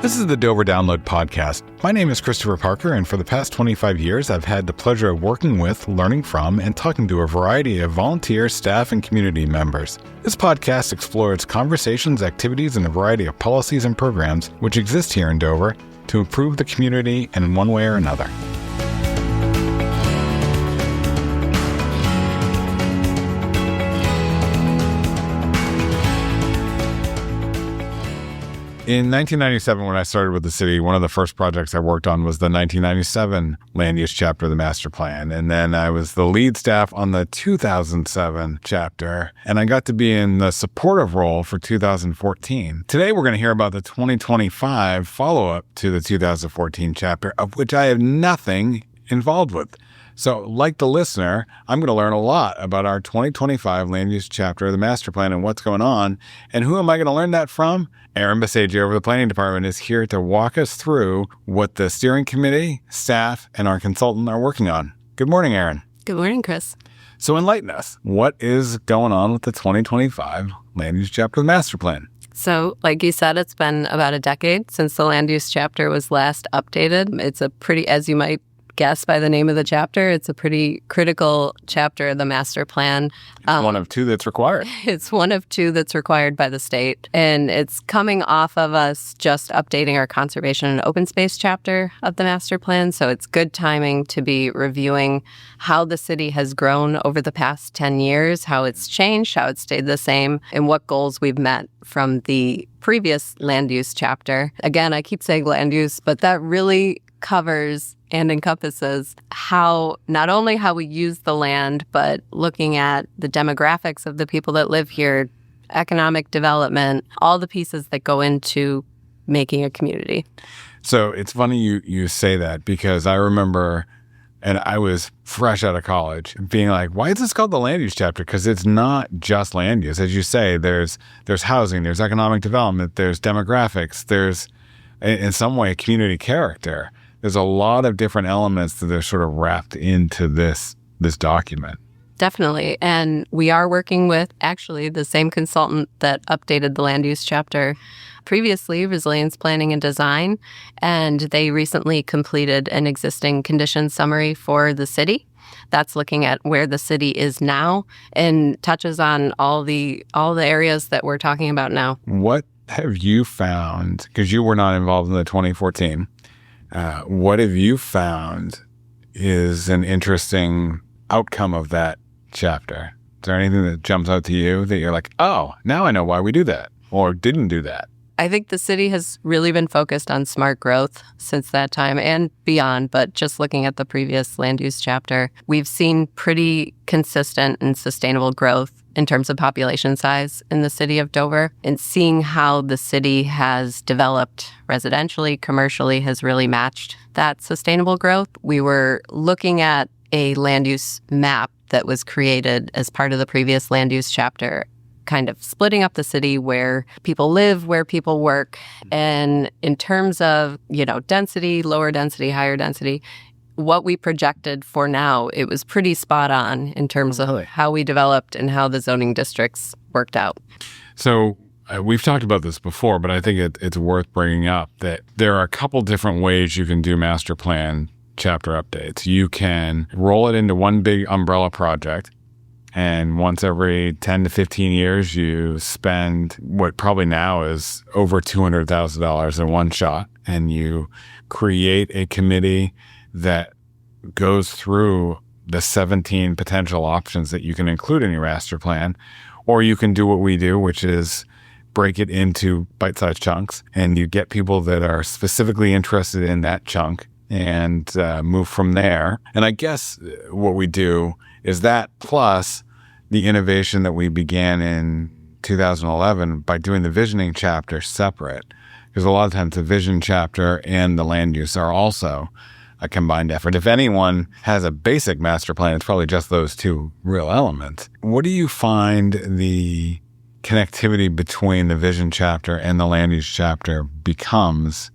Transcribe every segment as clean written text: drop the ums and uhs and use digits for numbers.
This is the Dover Download Podcast. My name is Christopher Parker, and for the past 25 years, I've had the pleasure of working with, learning from, and talking to a variety of volunteer, staff, and community members. This podcast explores conversations, activities, and a variety of policies and programs which exist here in Dover to improve the community in one way or another. In 1997, when I started with the city, one of the first projects I worked on was the 1997 land use chapter of the master plan. And then I was the lead staff on the 2007 chapter, and I got to be in the supportive role for 2014. Today, we're going to hear about the 2025 follow-up to the 2014 chapter, of which I have nothing involved with. So, like the listener, I'm going to learn a lot about our 2025 land use chapter of the master plan and what's going on. And who am I going to learn that from? Aaron Bassegio of the planning department is here to walk us through what the steering committee, staff, and our consultant are working on. Good morning, Aaron. Good morning, Chris. So enlighten us. What is going on with the 2025 land use chapter of the master plan? So, like you said, it's been about a decade since the land use chapter was last updated. It's a pretty, as you might guess by the name of the chapter, it's a pretty critical chapter of the master plan. One of two that's required. It's one of two that's required by the state. And it's coming off of us just updating our conservation and open space chapter of the master plan. So it's good timing to be reviewing how the city has grown over the past 10 years, how it's changed, how it's stayed the same, and what goals we've met from the previous land use chapter. Again, I keep saying land use, but that really covers and encompasses how, not only how we use the land, but looking at the demographics of the people that live here, economic development, all the pieces that go into making a community. So it's funny you say that, because I remember, and I was fresh out of college, being like, why is this called the land use chapter? Because it's not just land use. As you say, there's housing, there's economic development, there's demographics, there's, in some way, community character. There's a lot of different elements that are sort of wrapped into this document. Definitely. And we are working with actually the same consultant that updated the land use chapter previously, Resilience Planning and Design. And they recently completed an existing condition summary for the city. That's looking at where the city is now and touches on all the areas that we're talking about now. What have you found, because you were not involved in the 2014, what have you found is an interesting outcome of that chapter? Is there anything that jumps out to you that you're like, oh, now I know why we do that or didn't do that? I think the city has really been focused on smart growth since that time and beyond, but just looking at the previous land use chapter, we've seen pretty consistent and sustainable growth in terms of population size in the city of Dover, and seeing how the city has developed residentially, commercially, has really matched that sustainable growth. We were looking at a land use map that was created as part of the previous land use chapter, kind of splitting up the city where people live, where people work. And in terms of, density, lower density, higher density, what we projected for now, it was pretty spot on in terms of how we developed and how the zoning districts worked out. So we've talked about this before, but I think it's worth bringing up that there are a couple different ways you can do master plan chapter updates. You can roll it into one big umbrella project, and once every 10 to 15 years, you spend what probably now is over $200,000 in one shot, and you create a committee that goes through the 17 potential options that you can include in your master plan. Or you can do what we do, which is break it into bite-sized chunks, and you get people that are specifically interested in that chunk and move from there. And I guess what we do is that plus the innovation that we began in 2011 by doing the visioning chapter separate. Because a lot of times the vision chapter and the land use are also a combined effort. If anyone has a basic master plan, it's probably just those two real elements. What do you find the connectivity between the vision chapter and the land use chapter becomes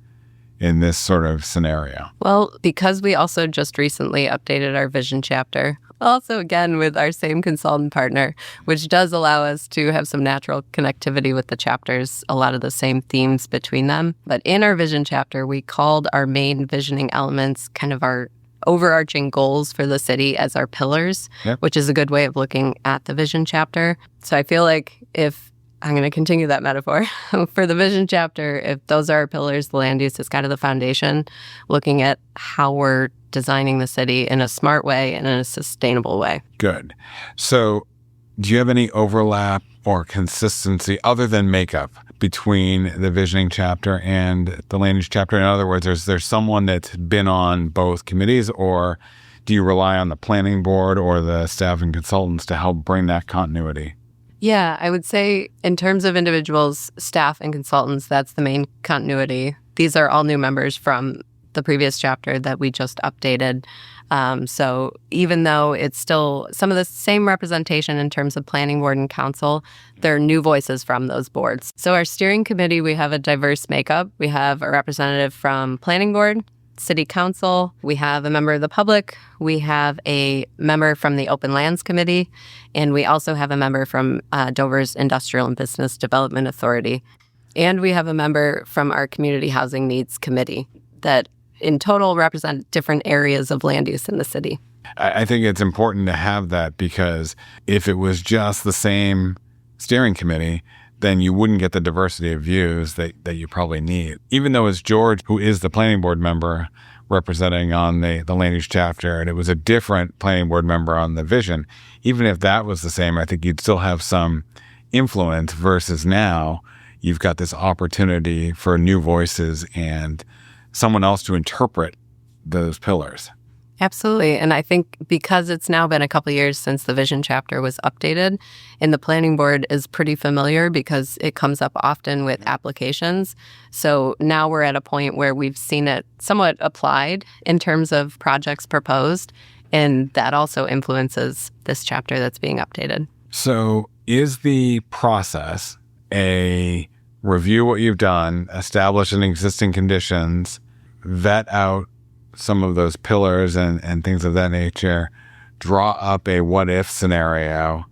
in this sort of scenario? Well, because we also just recently updated our vision chapter, Also, again, with our same consultant partner, which does allow us to have some natural connectivity with the chapters, a lot of the same themes between them. But in our vision chapter, we called our main visioning elements kind of our overarching goals for the city as our pillars, which is a good way of looking at the vision chapter. So I feel like if I'm going to continue that metaphor for the vision chapter, if those are our pillars, the land use is kind of the foundation, looking at how we're designing the city in a smart way and in a sustainable way. Good. So do you have any overlap or consistency other than makeup between the visioning chapter and the land use chapter? In other words, is there someone that's been on both committees, or do you rely on the planning board or the staff and consultants to help bring that continuity? Yeah, I would say in terms of individuals, staff and consultants, that's the main continuity. These are all new members from the previous chapter that we just updated. So even though it's still some of the same representation in terms of planning board and council, there are new voices from those boards. So our steering committee, we have a diverse makeup. We have a representative from planning board, city council. We have a member of the public. We have a member from the open lands committee. And we also have a member from Dover's Industrial and Business Development Authority. And we have a member from our community housing needs committee that in total represent different areas of land use in the city. I think it's important to have that, because if it was just the same steering committee, then you wouldn't get the diversity of views that you probably need. Even though it's George, who is the planning board member representing on the land use chapter, and it was a different planning board member on the vision, even if that was the same, I think you'd still have some influence, versus now you've got this opportunity for new voices and someone else to interpret those pillars. Absolutely. And I think because it's now been a couple of years since the vision chapter was updated, and the planning board is pretty familiar because it comes up often with applications. So now we're at a point where we've seen it somewhat applied in terms of projects proposed, and that also influences this chapter that's being updated. So is the process a review what you've done, establish an existing conditions, vet out some of those pillars and things of that nature, draw up a what-if scenario,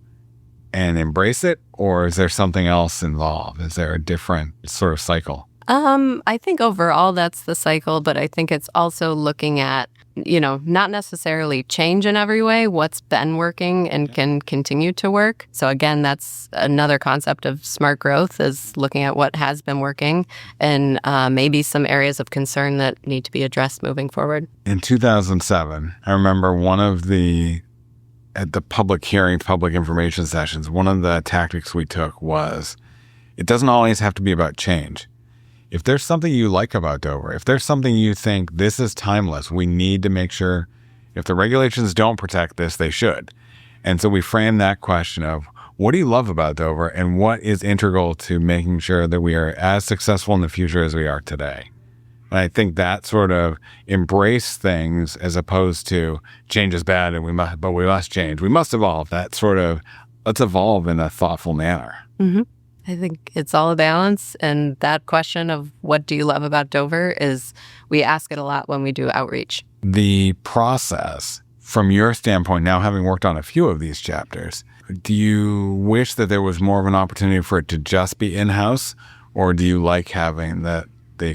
and embrace it? Or is there something else involved? Is there a different sort of cycle? I think overall that's the cycle, but I think it's also looking at, not necessarily change in every way, what's been working and can continue to work. So again, that's another concept of smart growth, is looking at what has been working and maybe some areas of concern that need to be addressed moving forward. In 2007, I remember at the public hearing, public information sessions, one of the tactics we took was, it doesn't always have to be about change. If there's something you like about Dover, if there's something you think this is timeless, we need to make sure if the regulations don't protect this, they should. And so we framed that question of, what do you love about Dover, and what is integral to making sure that we are as successful in the future as we are today? And I think that sort of embrace things as opposed to change is bad and we must change. We must evolve. That sort of, let's evolve in a thoughtful manner. Mm-hmm. I think it's all a balance. And that question of what do you love about Dover we ask it a lot when we do outreach. The process, from your standpoint, now having worked on a few of these chapters, do you wish that there was more of an opportunity for it to just be in-house? Or do you like having the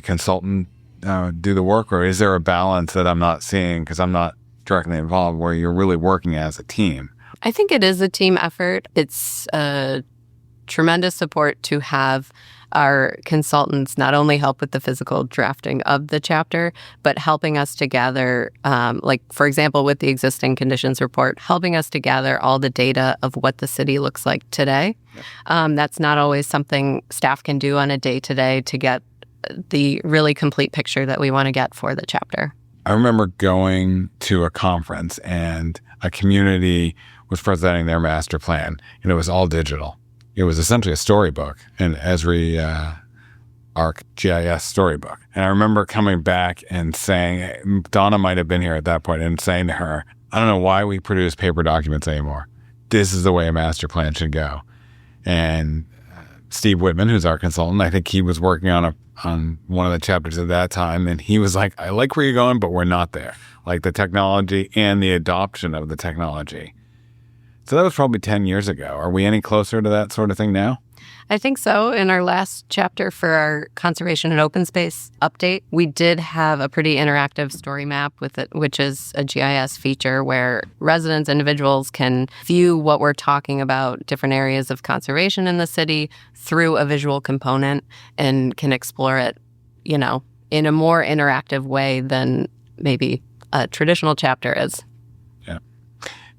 consultant do the work? Or is there a balance that I'm not seeing because I'm not directly involved, where you're really working as a team? I think it is a team effort. It's tremendous support to have our consultants not only help with the physical drafting of the chapter, but helping us to gather, for example, with the existing conditions report, helping us to gather all the data of what the city looks like today. That's not always something staff can do on a day-to-day to get the really complete picture that we want to get for the chapter. I remember going to a conference and a community was presenting their master plan, and it was all digital. It was essentially a storybook, an Esri ArcGIS storybook. And I remember coming back and saying, Donna might have been here at that point, and saying to her, I don't know why we produce paper documents anymore. This is the way a master plan should go. And Steve Whitman, who's our consultant. I think he was working on one of the chapters at that time, and he was like, I like where you're going, but we're not there. Like the technology and the adoption of the technology. So that was probably 10 years ago. Are we any closer to that sort of thing now? I think so. In our last chapter for our conservation and open space update, we did have a pretty interactive story map with it, which is a GIS feature where residents, individuals can view what we're talking about, different areas of conservation in the city through a visual component and can explore it, in a more interactive way than maybe a traditional chapter is.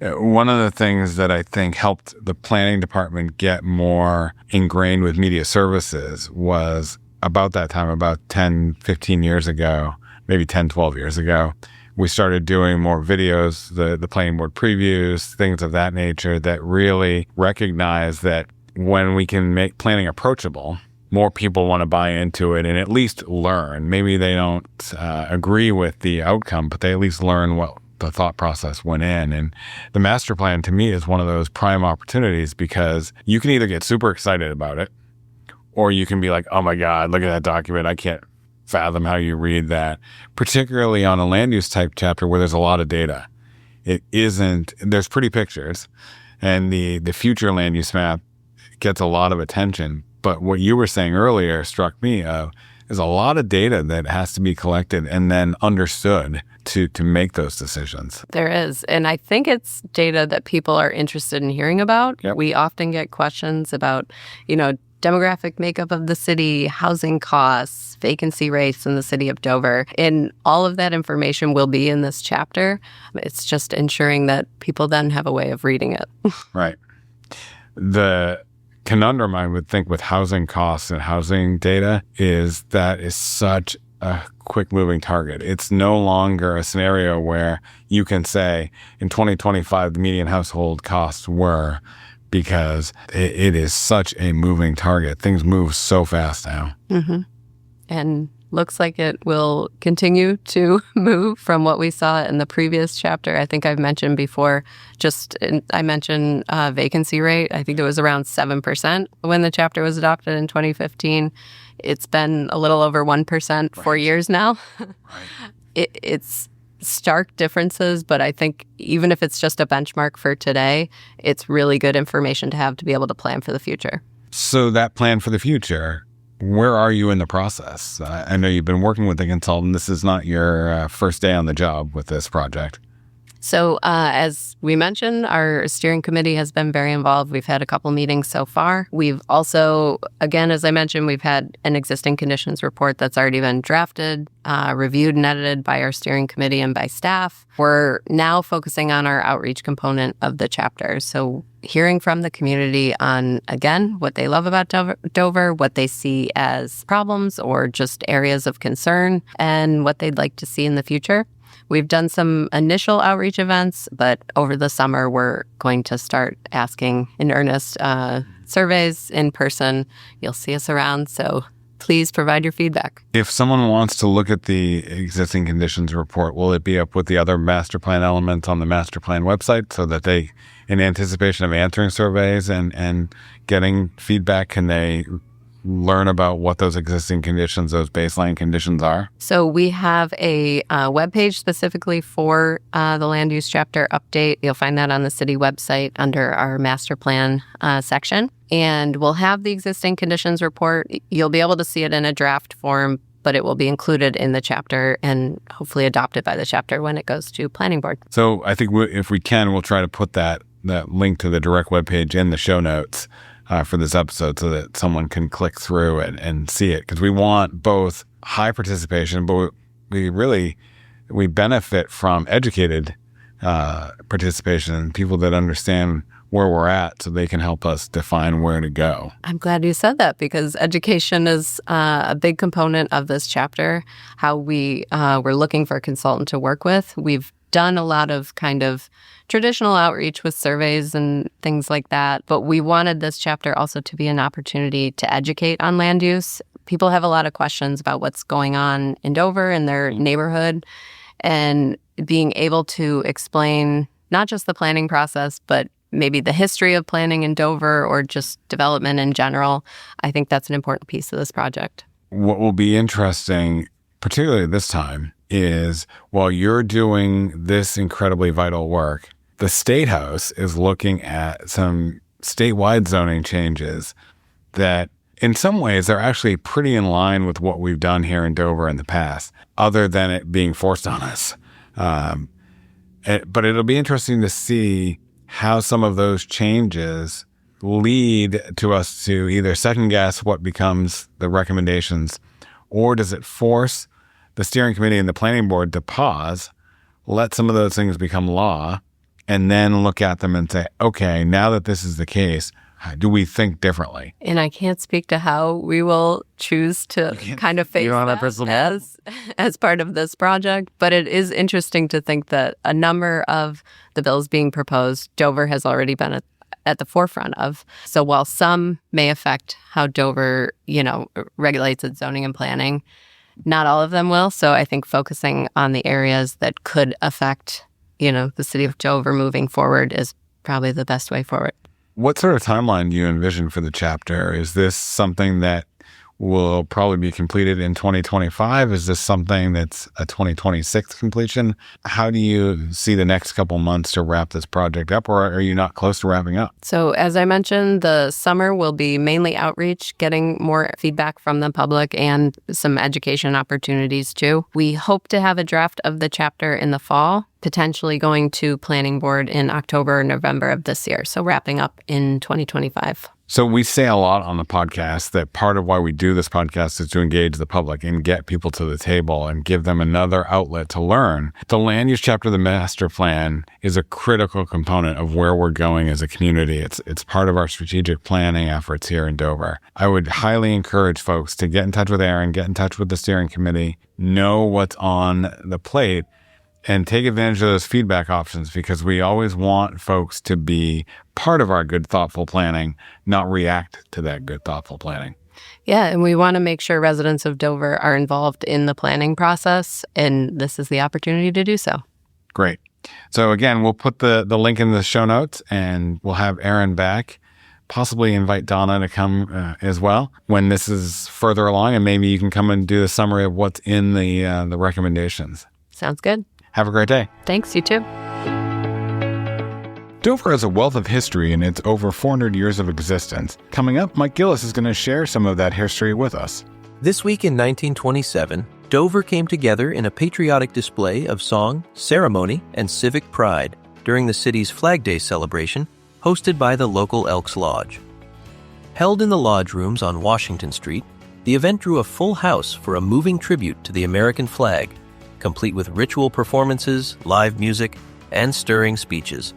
One of the things that I think helped the planning department get more ingrained with media services was about that time, about 10, 15 years ago, maybe 10, 12 years ago, we started doing more videos, the planning board previews, things of that nature that really recognize that when we can make planning approachable, more people want to buy into it and at least learn. Maybe they don't agree with the outcome, but they at least learn what the thought process went in. And the master plan to me is one of those prime opportunities because you can either get super excited about it or you can be like, oh my God, look at that document. I can't fathom how you read that, particularly on a land use type chapter where there's a lot of data. There's pretty pictures and the future land use map gets a lot of attention. But what you were saying earlier struck me there's a lot of data that has to be collected and then understood to make those decisions. There is. And I think it's data that people are interested in hearing about. Yep. We often get questions about, demographic makeup of the city, housing costs, vacancy rates in the city of Dover. And all of that information will be in this chapter. It's just ensuring that people then have a way of reading it. Right. The conundrum I would think with housing costs and housing data is that is such a quick moving target. It's no longer a scenario where you can say in 2025 the median household costs were, because it is such a moving target. Things move so fast now. Mm-hmm. And looks like it will continue to move from what we saw in the previous chapter. I think I've mentioned before, I mentioned vacancy rate. I think it was around 7% when the chapter was adopted in 2015. It's been a little over 1% for years now. Right. It's stark differences, but I think even if it's just a benchmark for today, it's really good information to have to be able to plan for the future. So that plan for the future, where are you in the process? I know you've been working with the consultant. This is not your first day on the job with this project. So as we mentioned, our steering committee has been very involved. We've had a couple meetings so far. We've also, again, as I mentioned, we've had an existing conditions report that's already been drafted, reviewed and edited by our steering committee and by staff. We're now focusing on our outreach component of the chapter. So hearing from the community on, again, what they love about Dover, what they see as problems or just areas of concern, and what they'd like to see in the future. We've done some initial outreach events, but over the summer, we're going to start asking in earnest surveys in person. You'll see us around, so please provide your feedback. If someone wants to look at the existing conditions report, will it be up with the other master plan elements on the master plan website so that they, in anticipation of answering surveys and getting feedback, can they learn about what those existing conditions, those baseline conditions are? So we have a webpage specifically for the land use chapter update. You'll find that on the city website under our master plan section. And we'll have the existing conditions report. You'll be able to see it in a draft form, but it will be included in the chapter and hopefully adopted by the chapter when it goes to planning board. So I think if we can, we'll try to put that link to the direct webpage in the show notes for this episode so that someone can click through and see it. Because we want both high participation, but we benefit from educated participation and people that understand where we're at so they can help us define where to go. I'm glad you said that because education is a big component of this chapter, how we're looking for a consultant to work with. We've done a lot of kind of traditional outreach with surveys and things like that, but we wanted this chapter also to be an opportunity to educate on land use. People have a lot of questions about what's going on in Dover in their neighborhood, and being able to explain not just the planning process, but maybe the history of planning in Dover or just development in general, I think that's an important piece of this project. What will be interesting, particularly this time, is while you're doing this incredibly vital work, the State House is looking at some statewide zoning changes that in some ways are actually pretty in line with what we've done here in Dover in the past, other than it being forced on us. But it'll be interesting to see how some of those changes lead to us to either second guess what becomes the recommendations, or does it force the steering committee and the planning board to pause, let some of those things become law, and then look at them and say, okay, now that this is the case, do we think differently? And I can't speak to how we will choose to kind of face that as part of this project, but it is interesting to think that a number of the bills being proposed, Dover has already been at the forefront of. So while some may affect how Dover, regulates its zoning and planning, not all of them will. So I think focusing on the areas that could affect, the city of Dover moving forward is probably the best way forward. What sort of timeline do you envision for the chapter? Is this something that will probably be completed in 2025? Is this something that's a 2026 completion? How do you see the next couple months to wrap this project up, or are you not close to wrapping up? So as I mentioned, the summer will be mainly outreach, getting more feedback from the public and some education opportunities too. We hope to have a draft of the chapter in the fall, potentially going to planning board in October or November of this year. So wrapping up in 2025. So we say a lot on the podcast that part of why we do this podcast is to engage the public and get people to the table and give them another outlet to learn. The land use chapter of the master plan is a critical component of where we're going as a community. It's part of our strategic planning efforts here in Dover. I would highly encourage folks to get in touch with Aaron, get in touch with the steering committee, know what's on the plate, and take advantage of those feedback options, because we always want folks to be part of our good, thoughtful planning, not react to that good, thoughtful planning. Yeah, and we want to make sure residents of Dover are involved in the planning process, and this is the opportunity to do so. Great. So again, we'll put the link in the show notes, and we'll have Aaron back, possibly invite Donna to come as well when this is further along, and maybe you can come and do a summary of what's in the recommendations. Sounds good. Have a great day. Thanks, you too. Dover has a wealth of history in its over 400 years of existence. Coming up, Mike Gillis is going to share some of that history with us. This week in 1927, Dover came together in a patriotic display of song, ceremony, and civic pride during the city's Flag Day celebration, hosted by the local Elks Lodge. Held in the lodge rooms on Washington Street, the event drew a full house for a moving tribute to the American flag, complete with ritual performances, live music, and stirring speeches.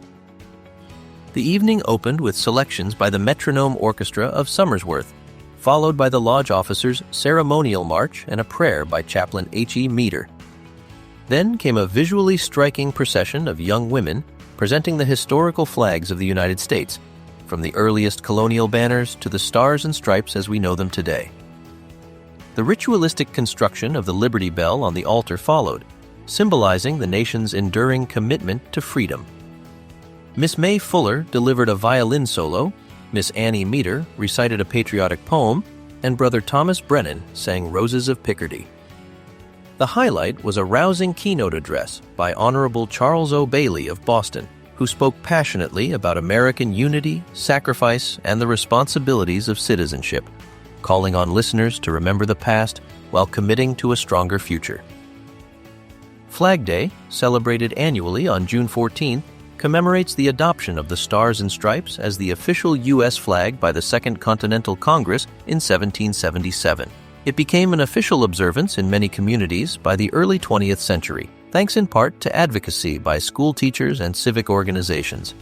The evening opened with selections by the Metronome Orchestra of Somersworth, followed by the lodge officers' ceremonial march and a prayer by Chaplain H.E. Meader. Then came a visually striking procession of young women presenting the historical flags of the United States, from the earliest colonial banners to the stars and stripes as we know them today. The ritualistic construction of the Liberty Bell on the altar followed, symbolizing the nation's enduring commitment to freedom. Miss May Fuller delivered a violin solo, Miss Annie Meader recited a patriotic poem, and Brother Thomas Brennan sang Roses of Picardy. The highlight was a rousing keynote address by Honorable Charles O. Bailey of Boston, who spoke passionately about American unity, sacrifice, and the responsibilities of citizenship, calling on listeners to remember the past while committing to a stronger future. Flag Day, celebrated annually on June 14th, commemorates the adoption of the Stars and Stripes as the official U.S. flag by the Second Continental Congress in 1777. It became an official observance in many communities by the early 20th century, thanks in part to advocacy by school teachers and civic organizations.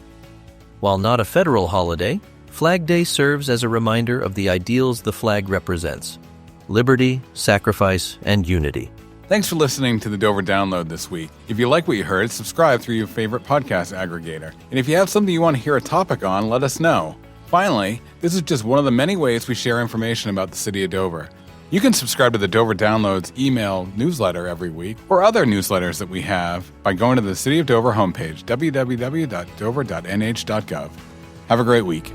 While not a federal holiday, Flag Day serves as a reminder of the ideals the flag represents: liberty, sacrifice, and unity. Thanks for listening to the Dover Download this week. If you like what you heard, subscribe through your favorite podcast aggregator. And if you have something you want to hear a topic on, let us know. Finally, this is just one of the many ways we share information about the city of Dover. You can subscribe to the Dover Downloads email newsletter every week or other newsletters that we have by going to the City of Dover homepage, www.dover.nh.gov. Have a great week.